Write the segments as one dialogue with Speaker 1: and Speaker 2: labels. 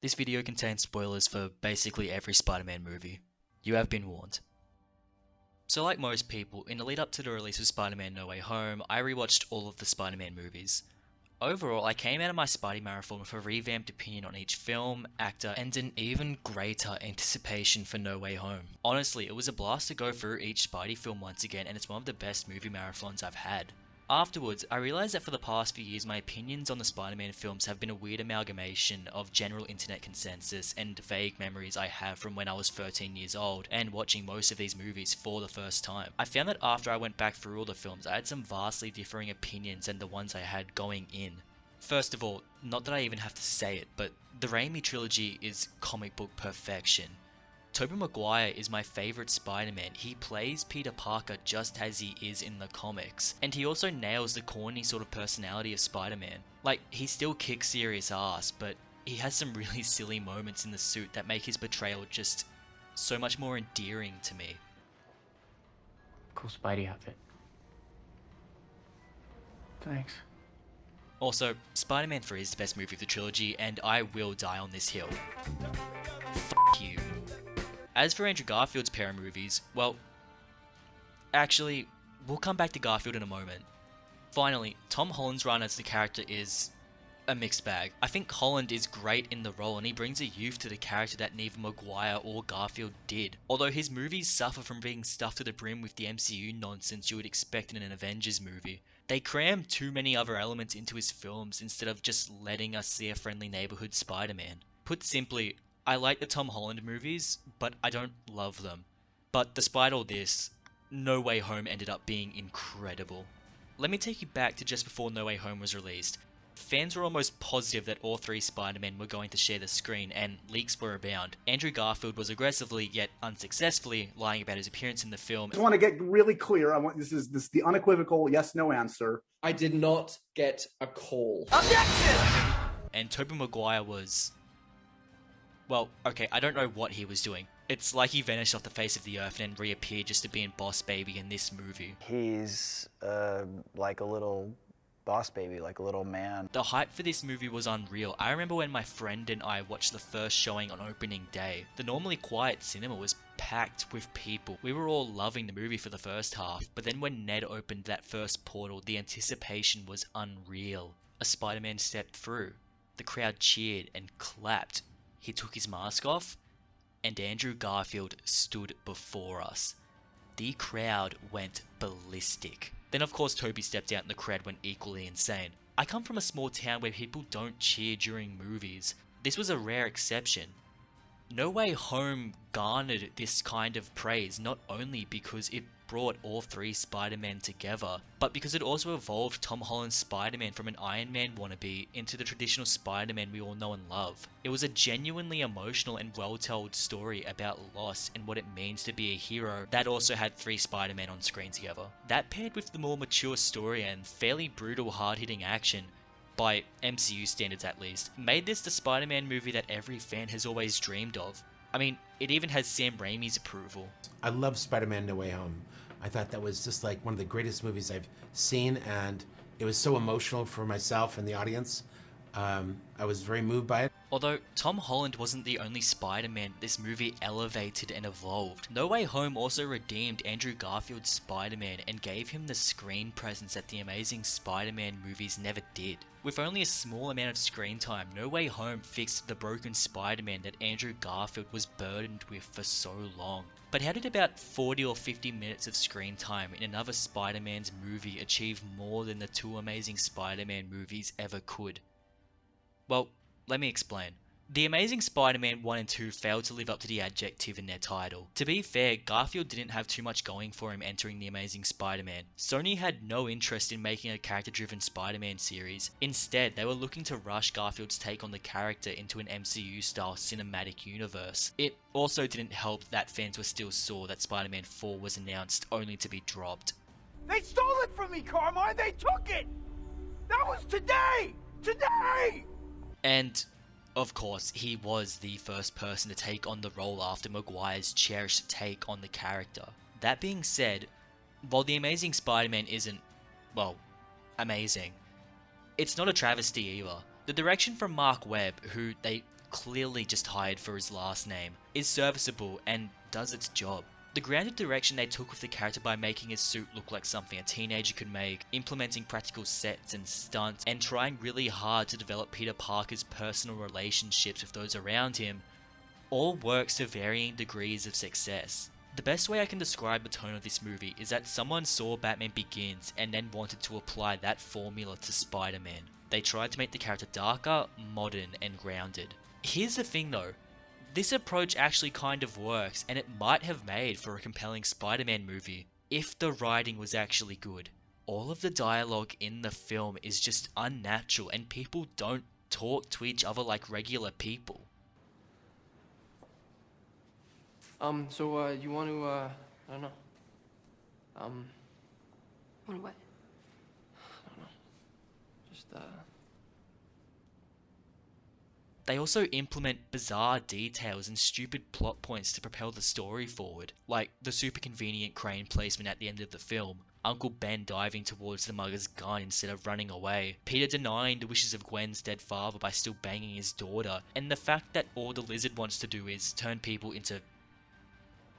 Speaker 1: This video contains spoilers for basically every Spider-Man movie. You have been warned. So like most people, in the lead up to the release of Spider-Man No Way Home, I rewatched all of the Spider-Man movies. Overall, I came out of my Spidey marathon with a revamped opinion on each film, actor, and an even greater anticipation for No Way Home. Honestly, it was a blast to go through each Spidey film once again, and it's one of the best movie marathons I've had. Afterwards, I realised that for the past few years my opinions on the Spider-Man films have been a weird amalgamation of general internet consensus and vague memories I have from when I was 13 years old and watching most of these movies for the first time. I found that after I went back through all the films, I had some vastly differing opinions than the ones I had going in. First of all, not that I even have to say it, but the Raimi trilogy is comic book perfection. Tobey Maguire is my favourite Spider-Man. He plays Peter Parker just as he is in the comics. And he also nails the corny sort of personality of Spider-Man. Like, he still kicks serious ass, but he has some really silly moments in the suit that make his portrayal just so much more endearing to me.
Speaker 2: Cool Spidey outfit. Thanks.
Speaker 1: Also, Spider-Man 3 is the best movie of the trilogy, and I will die on this hill. F*** you. As for Andrew Garfield's pair of movies, well, actually, we'll come back to Garfield in a moment. Finally, Tom Holland's run as the character is a mixed bag. I think Holland is great in the role and he brings a youth to the character that neither Maguire or Garfield did. Although his movies suffer from being stuffed to the brim with the MCU nonsense you would expect in an Avengers movie. They cram too many other elements into his films instead of just letting us see a friendly neighborhood Spider-Man. Put simply, I like the Tom Holland movies, but I don't love them. But despite all this, No Way Home ended up being incredible. Let me take you back to just before No Way Home was released. Fans were almost positive that all three Spider-Men were going to share the screen, and leaks were abound. Andrew Garfield was aggressively, yet unsuccessfully, lying about his appearance in the film.
Speaker 3: I just want to get really clear. This is the unequivocal yes/no answer.
Speaker 4: I did not get a call.
Speaker 1: Objection! And Tobey Maguire was... well, okay, I don't know what he was doing. It's like he vanished off the face of the earth and then reappeared just to be in Boss Baby in this movie.
Speaker 5: He's like a little boss baby, like a little man.
Speaker 1: The hype for this movie was unreal. I remember when my friend and I watched the first showing on opening day. The normally quiet cinema was packed with people. We were all loving the movie for the first half, but then when Ned opened that first portal, the anticipation was unreal. A Spider-Man stepped through. The crowd cheered and clapped. He took his mask off, and Andrew Garfield stood before us. The crowd went ballistic. Then of course Tobey stepped out and the crowd went equally insane. I come from a small town where people don't cheer during movies. This was a rare exception. No Way Home garnered this kind of praise not only because it brought all three Spider-Men together, but because it also evolved Tom Holland's Spider-Man from an Iron Man wannabe into the traditional Spider-Man we all know and love. It was a genuinely emotional and well-told story about loss and what it means to be a hero that also had three Spider-Men on screen together. That paired with the more mature story and fairly brutal hard-hitting action, by MCU standards at least, made this the Spider-Man movie that every fan has always dreamed of. I mean, it even has Sam Raimi's approval.
Speaker 6: I love Spider-Man No Way Home. I thought that was just like one of the greatest movies I've seen, and it was so emotional for myself and the audience. I was very moved by it.
Speaker 1: Although Tom Holland wasn't the only Spider-Man this movie elevated and evolved. No Way Home also redeemed Andrew Garfield's Spider-Man and gave him the screen presence that the Amazing Spider-Man movies never did. With only a small amount of screen time, No Way Home fixed the broken Spider-Man that Andrew Garfield was burdened with for so long. But how did about 40 or 50 minutes of screen time in another Spider-Man's movie achieve more than the two Amazing Spider-Man movies ever could? Well, let me explain. The Amazing Spider-Man 1 and 2 failed to live up to the adjective in their title. To be fair, Garfield didn't have too much going for him entering The Amazing Spider-Man. Sony had no interest in making a character-driven Spider-Man series. Instead, they were looking to rush Garfield's take on the character into an MCU-style cinematic universe. It also didn't help that fans were still sore that Spider-Man 4 was announced only to be dropped.
Speaker 7: They stole it from me, Carmine! They took it! That was today! Today!
Speaker 1: And of course, he was the first person to take on the role after Maguire's cherished take on the character. That being said, while The Amazing Spider-Man isn't, well, amazing, it's not a travesty either. The direction from Mark Webb, who they clearly just hired for his last name, is serviceable and does its job. The grounded direction they took with the character by making his suit look like something a teenager could make, implementing practical sets and stunts, and trying really hard to develop Peter Parker's personal relationships with those around him, all works to varying degrees of success. The best way I can describe the tone of this movie is that someone saw Batman Begins and then wanted to apply that formula to Spider-Man. They tried to make the character darker, modern, and grounded. Here's the thing though, this approach actually kind of works, and it might have made for a compelling Spider-Man movie if the writing was actually good. All of the dialogue in the film is just unnatural, and people don't talk to each other like regular people.
Speaker 8: So, you want to, I don't know.
Speaker 9: Want what?
Speaker 8: I don't know. Just,
Speaker 1: They also implement bizarre details and stupid plot points to propel the story forward, like the super convenient crane placement at the end of the film, Uncle Ben diving towards the mugger's gun instead of running away, Peter denying the wishes of Gwen's dead father by still banging his daughter, and the fact that all the lizard wants to do is turn people into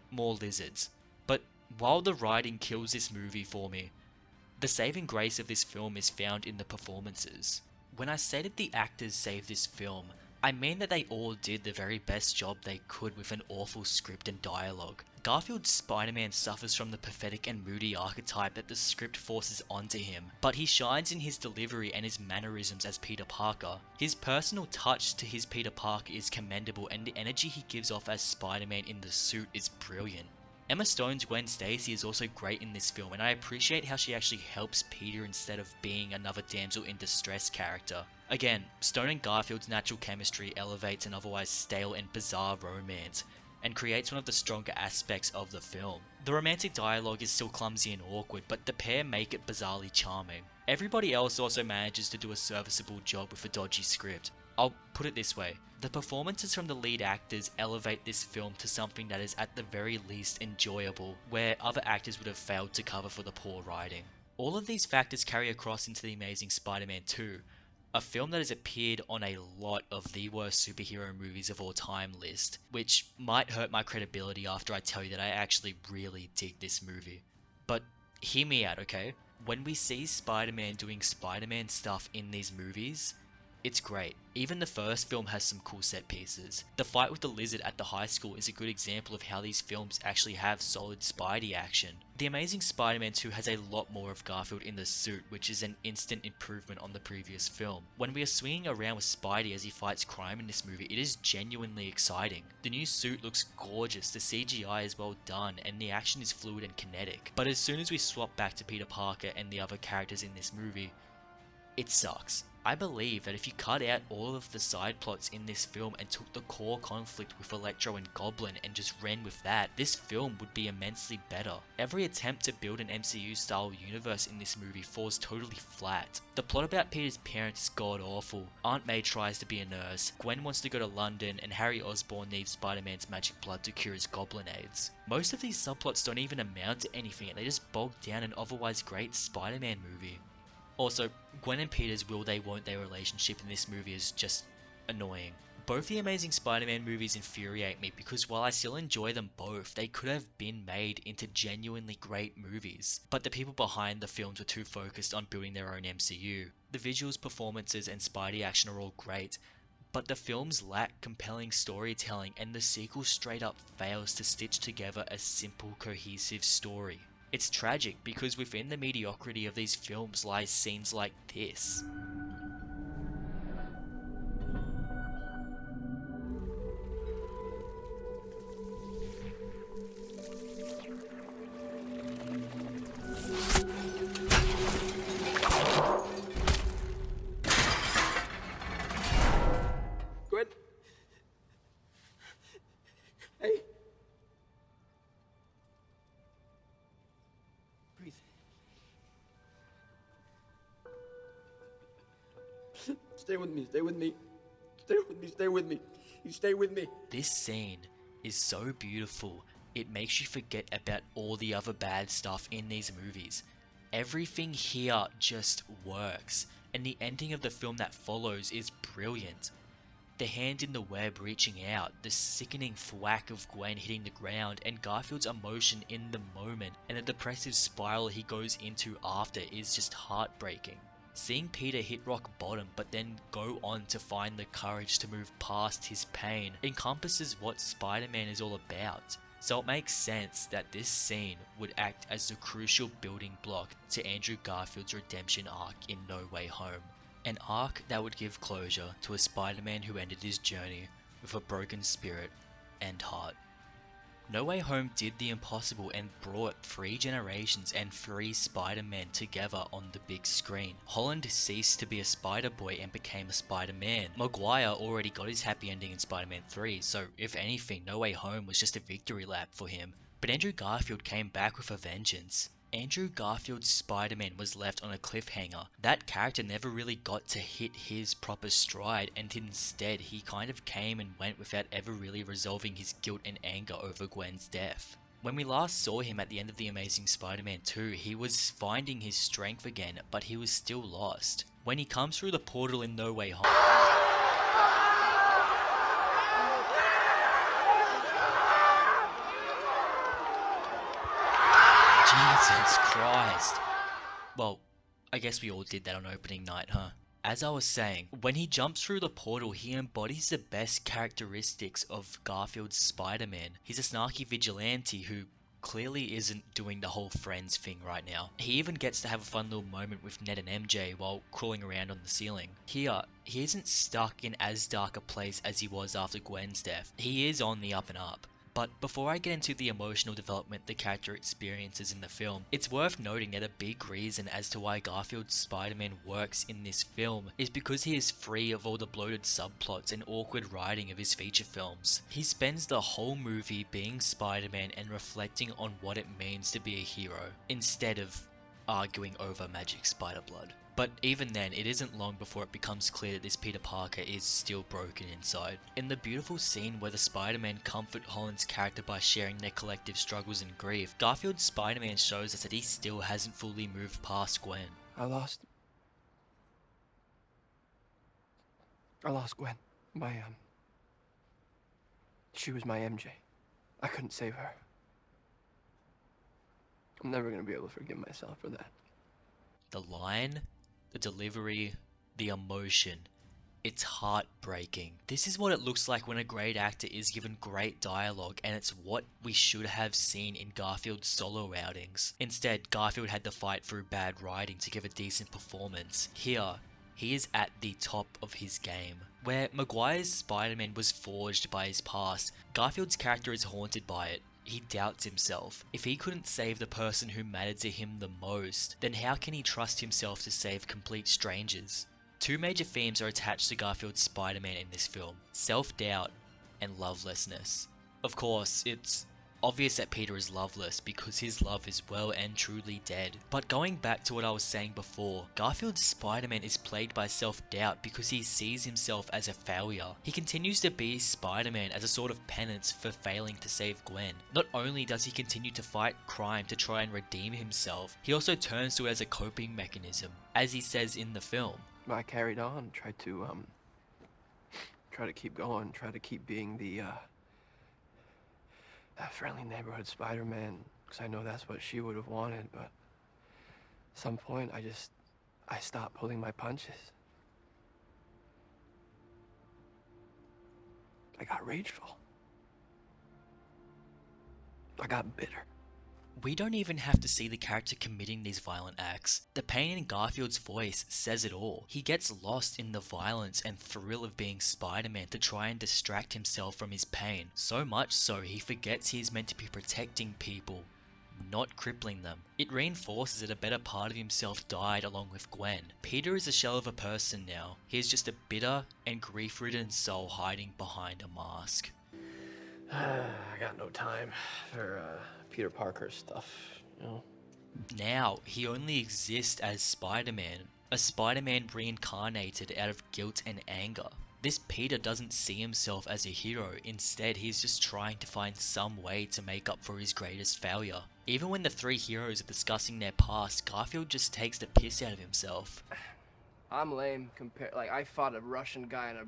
Speaker 1: more lizards. But while the writing kills this movie for me, the saving grace of this film is found in the performances. When I say that the actors saved this film, I mean that they all did the very best job they could with an awful script and dialogue. Garfield's Spider-Man suffers from the pathetic and moody archetype that the script forces onto him, but he shines in his delivery and his mannerisms as Peter Parker. His personal touch to his Peter Parker is commendable, and the energy he gives off as Spider-Man in the suit is brilliant. Emma Stone's Gwen Stacy is also great in this film, and I appreciate how she actually helps Peter instead of being another damsel in distress character. Again, Stone and Garfield's natural chemistry elevates an otherwise stale and bizarre romance, and creates one of the stronger aspects of the film. The romantic dialogue is still clumsy and awkward, but the pair make it bizarrely charming. Everybody else also manages to do a serviceable job with a dodgy script. I'll put it this way, the performances from the lead actors elevate this film to something that is at the very least enjoyable, where other actors would have failed to cover for the poor writing. All of these factors carry across into The Amazing Spider-Man 2, a film that has appeared on a lot of the worst superhero movies of all time list, which might hurt my credibility after I tell you that I actually really dig this movie. But hear me out, okay? When we see Spider-Man doing Spider-Man stuff in these movies, it's great. Even the first film has some cool set pieces. The fight with the lizard at the high school is a good example of how these films actually have solid Spidey action. The Amazing Spider-Man 2 has a lot more of Garfield in the suit, which is an instant improvement on the previous film. When we are swinging around with Spidey as he fights crime in this movie, it is genuinely exciting. The new suit looks gorgeous, the CGI is well done, and the action is fluid and kinetic. But as soon as we swap back to Peter Parker and the other characters in this movie, it sucks. I believe that if you cut out all of the side plots in this film and took the core conflict with Electro and Goblin and just ran with that, this film would be immensely better. Every attempt to build an MCU style universe in this movie falls totally flat. The plot about Peter's parents is god awful, Aunt May tries to be a nurse, Gwen wants to go to London, and Harry Osborn needs Spider-Man's magic blood to cure his goblin AIDS. Most of these subplots don't even amount to anything, and they just bog down an otherwise great Spider-Man movie. Also, Gwen and Peter's will they won't they relationship in this movie is just annoying. Both the Amazing Spider-Man movies infuriate me because while I still enjoy them both, they could have been made into genuinely great movies. But the people behind the films were too focused on building their own MCU. The visuals, performances, and Spidey action are all great, but the films lack compelling storytelling, and the sequel straight up fails to stitch together a simple, cohesive story. It's tragic because within the mediocrity of these films lies scenes like this.
Speaker 8: Gwen? Hey. Breathe. Stay with me, stay with me. Stay with me, stay with me. You stay with me.
Speaker 1: This scene is so beautiful, it makes you forget about all the other bad stuff in these movies. Everything here just works, and the ending of the film that follows is brilliant. The hand in the web reaching out, the sickening thwack of Gwen hitting the ground, and Garfield's emotion in the moment, and the depressive spiral he goes into after is just heartbreaking. Seeing Peter hit rock bottom but then go on to find the courage to move past his pain encompasses what Spider-Man is all about. So it makes sense that this scene would act as the crucial building block to Andrew Garfield's redemption arc in No Way Home. An arc that would give closure to a Spider-Man who ended his journey with a broken spirit and heart. No Way Home did the impossible and brought 3 generations and 3 Spider-Men together on the big screen. Holland ceased to be a Spider-Boy and became a Spider-Man. Maguire already got his happy ending in Spider-Man 3, so if anything, No Way Home was just a victory lap for him. But Andrew Garfield came back with a vengeance. Andrew Garfield's Spider-Man was left on a cliffhanger. That character never really got to hit his proper stride, and instead he kind of came and went without ever really resolving his guilt and anger over Gwen's death. When we last saw him at the end of The Amazing Spider-Man 2, he was finding his strength again, but he was still lost. When he comes through the portal in No Way Home, Jesus Christ. Well, I guess we all did that on opening night, huh? As I was saying, when he jumps through the portal, he embodies the best characteristics of Garfield's Spider-Man. He's a snarky vigilante who clearly isn't doing the whole friends thing right now. He even gets to have a fun little moment with Ned and MJ while crawling around on the ceiling. Here, he isn't stuck in as dark a place as he was after Gwen's death. He is on the up and up. But before I get into the emotional development the character experiences in the film, it's worth noting that a big reason as to why Garfield's Spider-Man works in this film is because he is free of all the bloated subplots and awkward writing of his feature films. He spends the whole movie being Spider-Man and reflecting on what it means to be a hero, instead of arguing over magic spider blood. But even then, it isn't long before it becomes clear that this Peter Parker is still broken inside. In the beautiful scene where the Spider-Man comfort Holland's character by sharing their collective struggles and grief, Garfield's Spider-Man shows us that he still hasn't fully moved past Gwen.
Speaker 8: I lost Gwen. She was my MJ. I couldn't save her. I'm never gonna be able to forgive myself for that.
Speaker 1: The line, the delivery, the emotion. It's heartbreaking. This is what it looks like when a great actor is given great dialogue, and it's what we should have seen in Garfield's solo outings. Instead, Garfield had to fight through bad writing to give a decent performance. Here, he is at the top of his game. Where Maguire's Spider-Man was forged by his past, Garfield's character is haunted by it. He doubts himself. If he couldn't save the person who mattered to him the most, then how can he trust himself to save complete strangers? 2 major themes are attached to Garfield's Spider-Man in this film: self-doubt and lovelessness. Of course, it's obvious that Peter is loveless because his love is well and truly dead. But going back to what I was saying before, Garfield's Spider-Man is plagued by self-doubt because he sees himself as a failure. He continues to be Spider-Man as a sort of penance for failing to save Gwen. Not only does he continue to fight crime to try and redeem himself, he also turns to it as a coping mechanism, as he says in the film.
Speaker 8: I carried on, tried to keep going, try to keep being the friendly neighborhood Spider-Man, because I know that's what she would have wanted, but at some point I stopped pulling my punches. I got rageful. I got bitter.
Speaker 1: We don't even have to see the character committing these violent acts. The pain in Garfield's voice says it all. He gets lost in the violence and thrill of being Spider-Man to try and distract himself from his pain. So much so he forgets he is meant to be protecting people, not crippling them. It reinforces that a better part of himself died along with Gwen. Peter is a shell of a person now. He is just a bitter and grief-ridden soul hiding behind a mask.
Speaker 8: I got no time for Peter Parker stuff, you know?
Speaker 1: Now, he only exists as Spider-Man, a Spider-Man reincarnated out of guilt and anger. This Peter doesn't see himself as a hero, instead he's just trying to find some way to make up for his greatest failure. Even when the 3 heroes are discussing their past, Garfield just takes the piss out of himself.
Speaker 8: I'm lame compared, I fought a Russian guy in a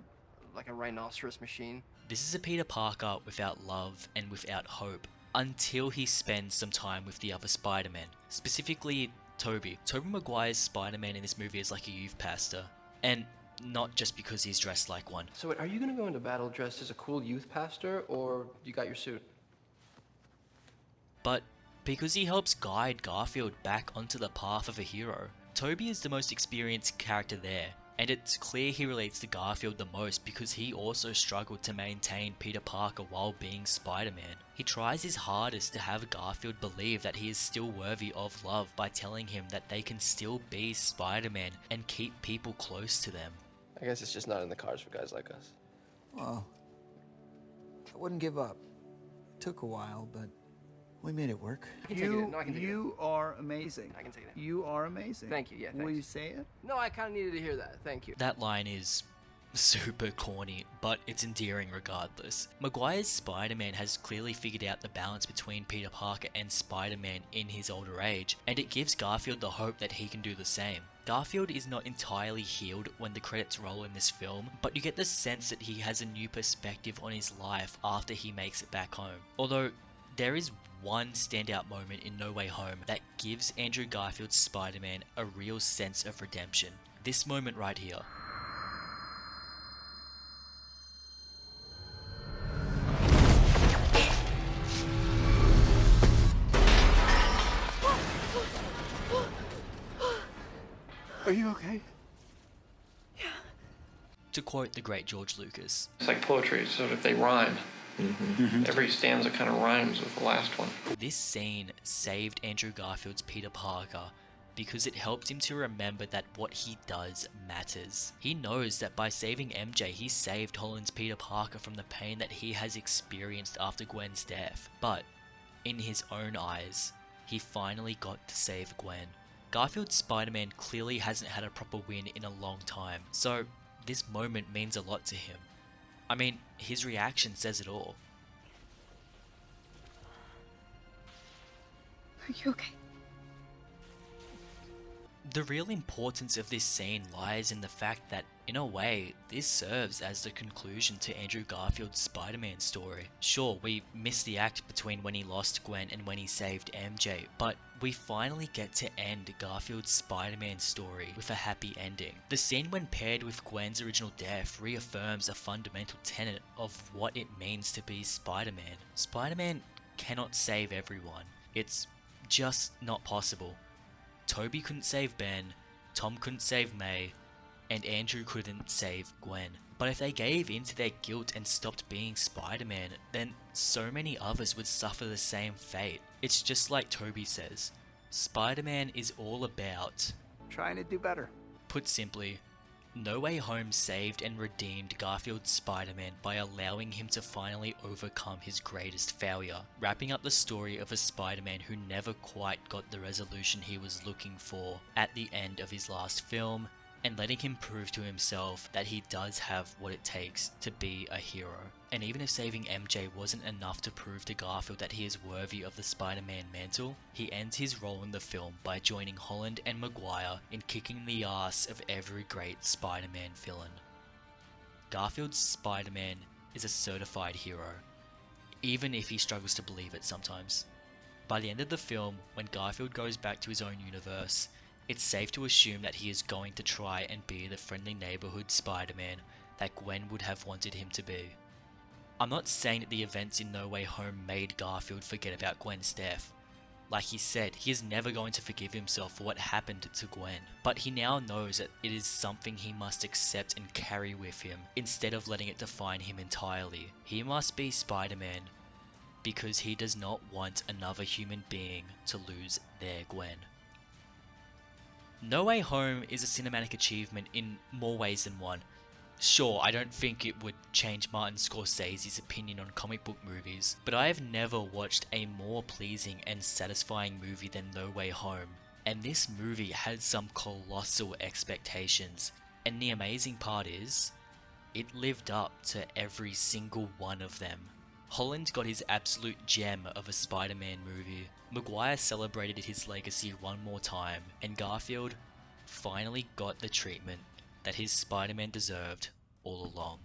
Speaker 8: like a rhinoceros machine.
Speaker 1: This is a Peter Parker without love and without hope, until he spends some time with the other Spider-Men, specifically Tobey. Tobey Maguire's Spider-Man in this movie is like a youth pastor, and not just because he's dressed like one.
Speaker 8: So wait, are you gonna go into battle dressed as a cool youth pastor, or you got your suit?
Speaker 1: But because he helps guide Garfield back onto the path of a hero. Tobey is the most experienced character there, and it's clear he relates to Garfield the most because he also struggled to maintain Peter Parker while being Spider-Man. He tries his hardest to have Garfield believe that he is still worthy of love by telling him that they can still be Spider-Man and keep people close to them.
Speaker 8: I guess it's just not in the cards for guys like us.
Speaker 9: Well, I wouldn't give up. Took a while, but we made it work.
Speaker 7: You are amazing.
Speaker 8: I can take that.
Speaker 7: You are amazing.
Speaker 8: Thank you, yeah, thanks.
Speaker 7: Will you say it?
Speaker 8: No, I kind of needed to hear that. Thank you.
Speaker 1: That line is super corny, but it's endearing regardless. Maguire's Spider-Man has clearly figured out the balance between Peter Parker and Spider-Man in his older age, and it gives Garfield the hope that he can do the same. Garfield is not entirely healed when the credits roll in this film, but you get the sense that he has a new perspective on his life after he makes it back home. Although, there is one standout moment in No Way Home that gives Andrew Garfield's Spider-Man a real sense of redemption. This moment right here.
Speaker 7: Are you okay?
Speaker 1: To quote the great George Lucas,
Speaker 10: It's like poetry, so if they rhyme, every stanza kind of rhymes with the last one.
Speaker 1: this scene saved Andrew Garfield's Peter Parker because it helped him to remember that what he does matters. He knows that by saving MJ, he saved Holland's Peter Parker from the pain that he has experienced after Gwen's death. But, in his own eyes, he finally got to save Gwen. Garfield's Spider-Man clearly hasn't had a proper win in a long time, so this moment means a lot to him. I mean, his reaction says it all.
Speaker 11: Are you okay?
Speaker 1: The real importance of this scene lies in the fact that, in a way, this serves as the conclusion to Andrew Garfield's Spider-Man story. Sure, we missed the act between when he lost Gwen and when he saved MJ, but we finally get to end Garfield's Spider-Man story with a happy ending. The scene when paired with Gwen's original death reaffirms a fundamental tenet of what it means to be Spider-Man. Spider-Man cannot save everyone. It's just not possible. Tobey couldn't save Ben, Tom couldn't save May, and Andrew couldn't save Gwen. But if they gave in to their guilt and stopped being Spider-Man, then so many others would suffer the same fate. It's just like Tobey says, Spider-Man is all about
Speaker 7: Trying to do better.
Speaker 1: Put simply, No Way Home saved and redeemed Garfield's Spider-Man by allowing him to finally overcome his greatest failure, wrapping up the story of a Spider-Man who never quite got the resolution he was looking for at the end of his last film, and letting him prove to himself that he does have what it takes to be a hero. And even if saving MJ wasn't enough to prove to Garfield that he is worthy of the Spider-Man mantle, he ends his role in the film by joining Holland and Maguire in kicking the ass of every great Spider-Man villain. Garfield's Spider-Man is a certified hero, even if he struggles to believe it sometimes. By the end of the film, when Garfield goes back to his own universe, it's safe to assume that he is going to try and be the friendly neighborhood Spider-Man that Gwen would have wanted him to be. I'm not saying that the events in No Way Home made Garfield forget about Gwen's death. Like he said, he is never going to forgive himself for what happened to Gwen, but he now knows that it is something he must accept and carry with him, instead of letting it define him entirely. He must be Spider-Man, because he does not want another human being to lose their Gwen. No Way Home is a cinematic achievement in more ways than one. Sure, I don't think it would change Martin Scorsese's opinion on comic book movies, but I have never watched a more pleasing and satisfying movie than No Way Home. And this movie had some colossal expectations, and the amazing part is, it lived up to every single one of them. Holland got his absolute gem of a Spider-Man movie, Maguire celebrated his legacy one more time, and Garfield finally got the treatment that his Spider-Man deserved all along.